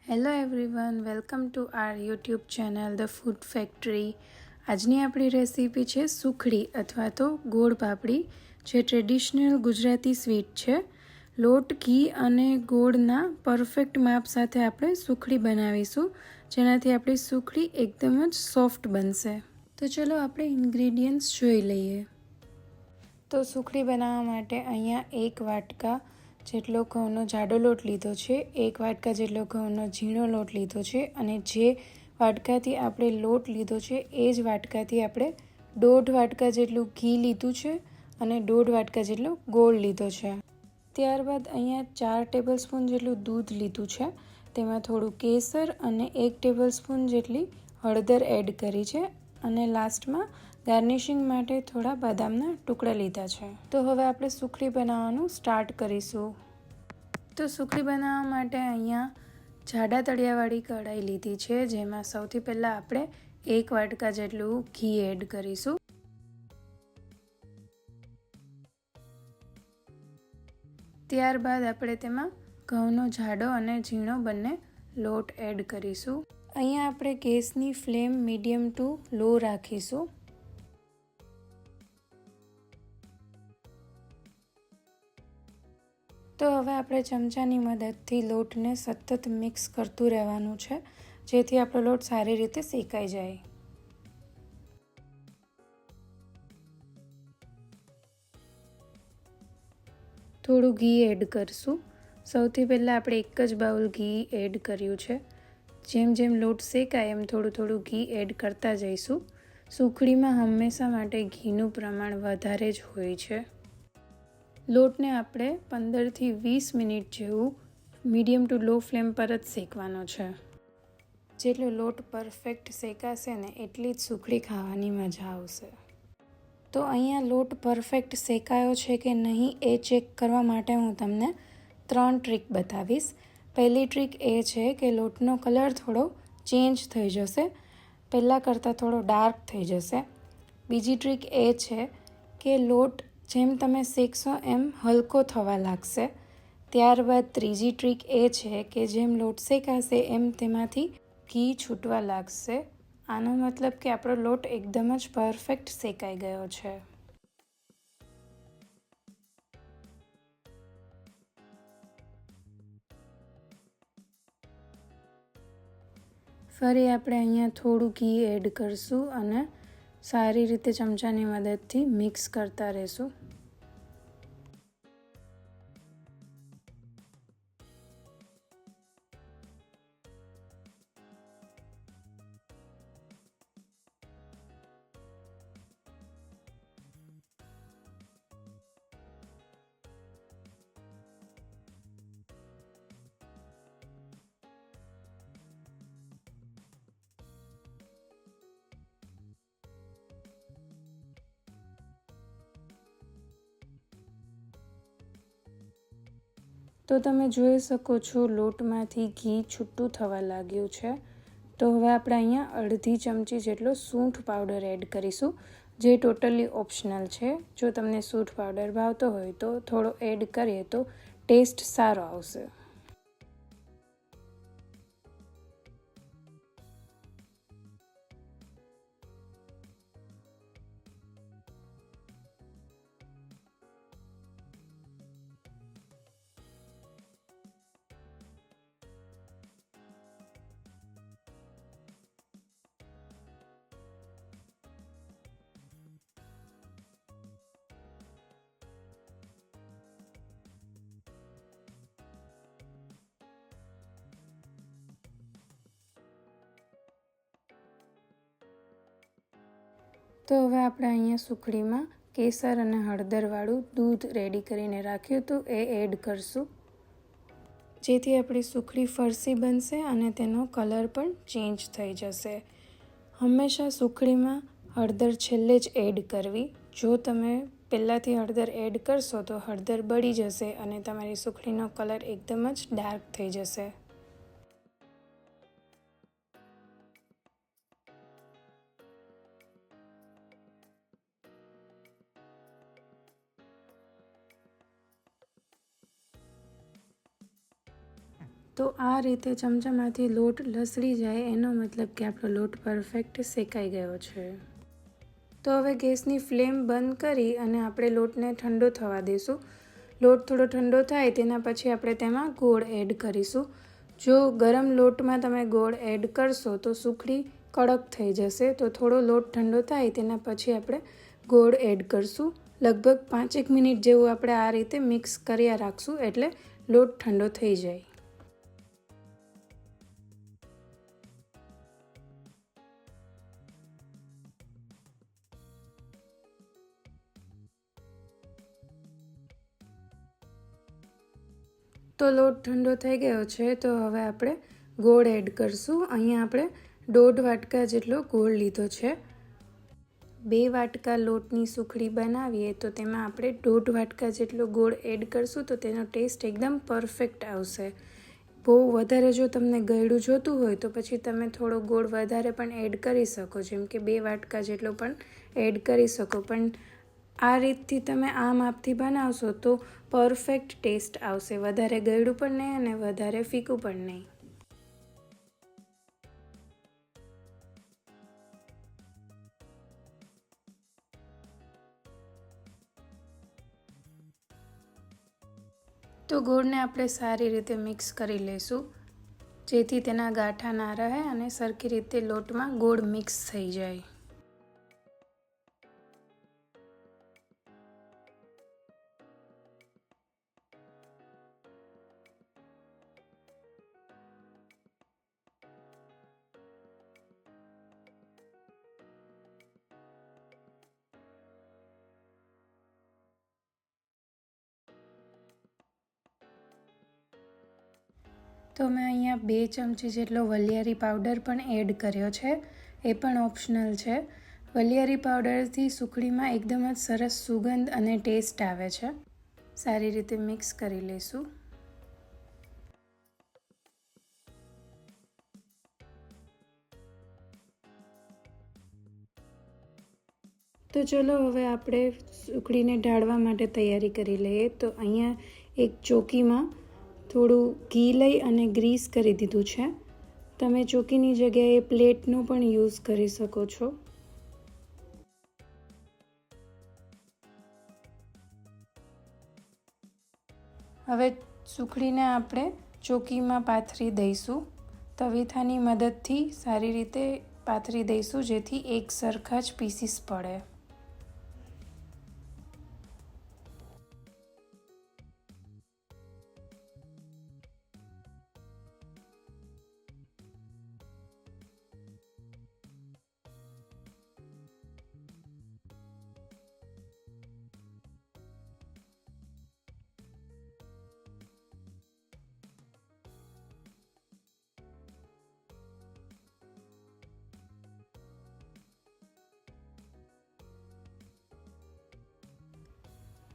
Hello everyone, welcome to our YouTube channel the food factory. આજની આપણી recipe છે સુખડી અથવા તો ગોળ પાપડી, જે ટ્રેડિશનલ ગુજરાતી સ્વીટ છે. લોટ, ઘી અને ગોળના પરફેક્ટ માપ સાથે આપણે સુખડી બનાવીશું, જેનાથી આપણી સુખડી એકદમ જ સોફ્ટ બનશે. તો ચલો આપણે ઇન્ગ્રેડિયન્ટ્સ જોઈ લઈએ. તો સુખડી બનાવવા માટે અહીંયા 1 વાટકા જેટલો ઘઉંનો જાડો લોટ લીધો છે, 1 વાટકા જેટલો ઘઉંનો ઝીણો લોટ લીધો છે, અને જે વાટકાથી આપણે લોટ લીધો છે એ જ વાટકાથી આપણે 1.5 વાટકા જેટલું ઘી લીધું છે અને 1.5 વાટકા જેટલો ગોળ લીધો છે. ત્યારબાદ અહીંયા 4 ટેબલસ્પૂન જેટલું દૂધ લીધું છે, તેમાં થોડું કેસર અને 1 ટેબલસ્પૂન જેટલી હળદર એડ કરી છે, અને લાસ્ટમાં ગાર્નિશિંગ માટે થોડા બદામના ટુકડા લીધા છે. તો હવે આપણે સુખડી બનાવવાનું સ્ટાર્ટ કરીશું. તો સુખડી બનાવવા માટે અહીંયા જાડા તળિયાવાળી કઢાઈ લીધી છે, જેમાં સૌથી પહેલાં આપણે 1 વાટકા જેટલું ઘી એડ કરીશું. ત્યારબાદ આપણે તેમાં ઘઉંનો જાડો અને ઝીણો બંને લોટ એડ કરીશું. અહીંયા આપણે ગેસની ફ્લેમ મીડિયમ ટુ લો રાખીશું. તો હવે આપણે ચમચાની મદદથી લોટને સતત મિક્સ કરતું રહેવાનું છે, જેથી આપણો લોટ સારી રીતે શેકાઈ જાય. થોડું ઘી એડ કરશું. સૌથી પહેલાં આપણે એક જ બાઉલ ઘી એડ કર્યું છે. જેમ જેમ લોટ શેકાય એમ થોડું ઘી એડ કરતા જઈશું. સુખડીમાં હંમેશા માટે ઘીનું પ્રમાણ વધારે જ હોય છે. લોટને આપણે 15થી 20 મિનિટ જેવું મીડિયમ ટુ લો ફ્લેમ પર જ શેકવાનો છે. જેટલો લોટ પરફેક્ટ શેકાશે ને એટલી જ સુખડી ખાવાની મજા આવશે. તો અહીંયા લોટ પરફેક્ટ શેકાયો છે કે નહીં એ ચેક કરવા માટે હું તમને 3 ટ્રીક બતાવીશ. પહેલી ટ્રીક એ છે કે લોટનો કલર થોડો ચેન્જ થઈ જશે, પહેલાં કરતાં થોડો ડાર્ક થઈ જશે. બીજી ટ્રીક એ છે કે લોટ જેમ તમે શેકશો એમ હલકો થવા લાગશે. ત્યારબાદ ત્રીજી ટ્રીક એ છે કે જેમ લોટ શેકાશે એમ તેમાંથી ઘી છૂટવા લાગશે. આનો મતલબ કે આપણો લોટ એકદમ જ પરફેક્ટ શેકાઈ ગયો છે. ફરી આપણે અહીંયા થોડું ઘી એડ કરશું અને સારી રીતે ચમચાની મદદથી મિક્સ કરતા રહેશું. તો તમે જોઈ શકો છો લોટમાંથી ઘી છૂટું થવા લાગ્યું છે. તો હવે આપણે અહીંયા અડધી ચમચી જેટલો સૂંઠ પાવડર એડ કરીશું, જે ટોટલી ઓપ્શનલ છે. જો તમને સૂંઠ પાવડર ભાવતો હોય તો થોડો એડ કરીએ તો ટેસ્ટ સારો આવશે. તો હવે આપણે અહીંયા સુખડીમાં કેસર અને હળદરવાળું દૂધ રેડી કરીને રાખ્યું હતું એ એડ કરશું, જેથી આપણી સુખડી ફરસી બનશે અને તેનો કલર પણ ચેન્જ થઈ જશે. હંમેશા સુખડીમાં હળદર છેલ્લે જ એડ કરવી. જો તમે પહેલાંથી હળદર એડ કરશો તો હળદર બળી જશે અને તમારી સુખડીનો કલર એકદમ જ ડાર્ક થઈ જશે. તો તો આ રીતે ચમચામાંથી લોટ લસડી જાય એનો મતલબ કે આપણો લોટ પરફેક્ટ શેકાઈ ગયો છે. તો હવે ગેસની ફ્લેમ બંધ કરી અને આપણે લોટને ઠંડો થવા દઈશું. લોટ થોડો ઠંડો થાય તેના પછી આપણે તેમાં ગોળ એડ કરીશું. જો ગરમ લોટમાં તમે ગોળ એડ કરશો તો સુખડી કડક થઈ જશે. તો થોડો લોટ ઠંડો થાય તેના પછી આપણે ગોળ એડ કરશું. લગભગ 5 મિનિટ જેવું આપણે આ રીતે મિક્સ કર્યા રાખશું એટલે લોટ ઠંડો થઈ જાય. તો લોટ ઠંડો થઈ ગયો છે તો હવે આપણે ગોળ એડ કરશું. અહીંયા આપણે 1.5 વાટકા જેટલો ગોળ લીધો છે. 2 વાટકા લોટની સુખડી બનાવીએ તો તેમાં આપણે 1.5 વાટકા જેટલો ગોળ એડ કરશું તો તેનો ટેસ્ટ એકદમ પરફેક્ટ આવશે. બહુ વધારે જો તમને ગળ્યું જોતું હોય તો પછી તમે થોડો ગોળ વધારે પણ એડ કરી શકો, જેમ કે 2 વાટકા જેટલો પણ એડ કરી શકો. પણ આ રીતથી તમે આ માપથી બનાવશો તો પરફેક્ટ ટેસ્ટ આવશે. વધારે ગળ્યું પણ નહીં અને વધારે ફીકું પણ નહીં. તો ગોળને આપણે સારી રીતે મિક્સ કરી લઈશું જેથી તેના ગાંઠા ના રહે અને સરખી રીતે લોટમાં ગોળ મિક્સ થઈ જાય. તો મેં અહીંયા 2 ચમચી જેટલો વલિયારી પાવડર પણ એડ કર્યો છે. એ પણ ઓપ્શનલ છે. વલિયારી પાવડરથી સુખડીમાં એકદમ જ સરસ સુગંધ અને ટેસ્ટ આવે છે. સારી રીતે મિક્સ કરી લઈશું. તો ચલો હવે આપણે સુખડીને ઢાળવા માટે તૈયારી કરી લઈએ. તો અહીંયા એક ચોકીમાં થોડું ઘી લઈ અને ગ્રીસ કરી દીધું છે. તમે ચોકીની જગ્યાએ પ્લેટનો પણ યુઝ કરી શકો છો. હવે સુખડીને આપણે ચોકીમાં પાથરી દઈશું. તવીથાની મદદથી સારી રીતે પાથરી દઈશું જેથી એક સરખા જ પીસીસ પડે.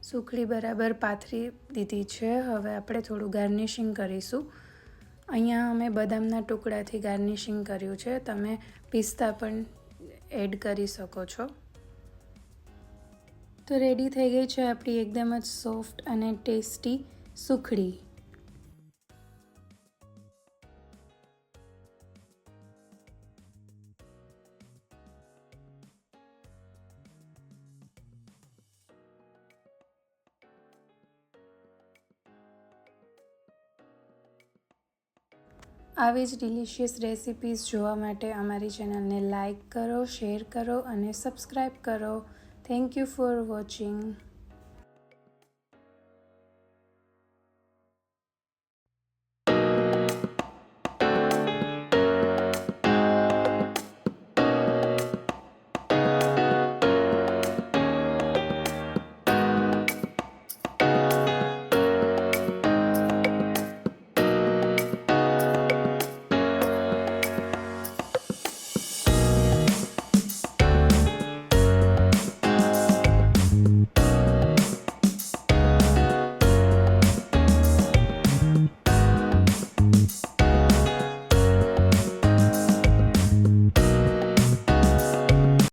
સુખડી બરાબર પાથરી દીધી છે. હવે આપણે થોડું ગાર્નિશિંગ કરીશું. અહીંયા અમે બદામના ટુકડાથી ગાર્નિશિંગ કર્યું છે. તમે પિસ્તા પણ એડ કરી શકો છો. તો રેડી થઈ ગઈ છે આપણી એકદમ જ સોફ્ટ અને ટેસ્ટી સુખડી. આવી જ ડિલિશિયસ રેસિપીઝ જોવા માટે અમારી ચેનલને લાઇક કરો, શેર કરો અને સબસ્ક્રાઈબ કરો. Thank you for watching.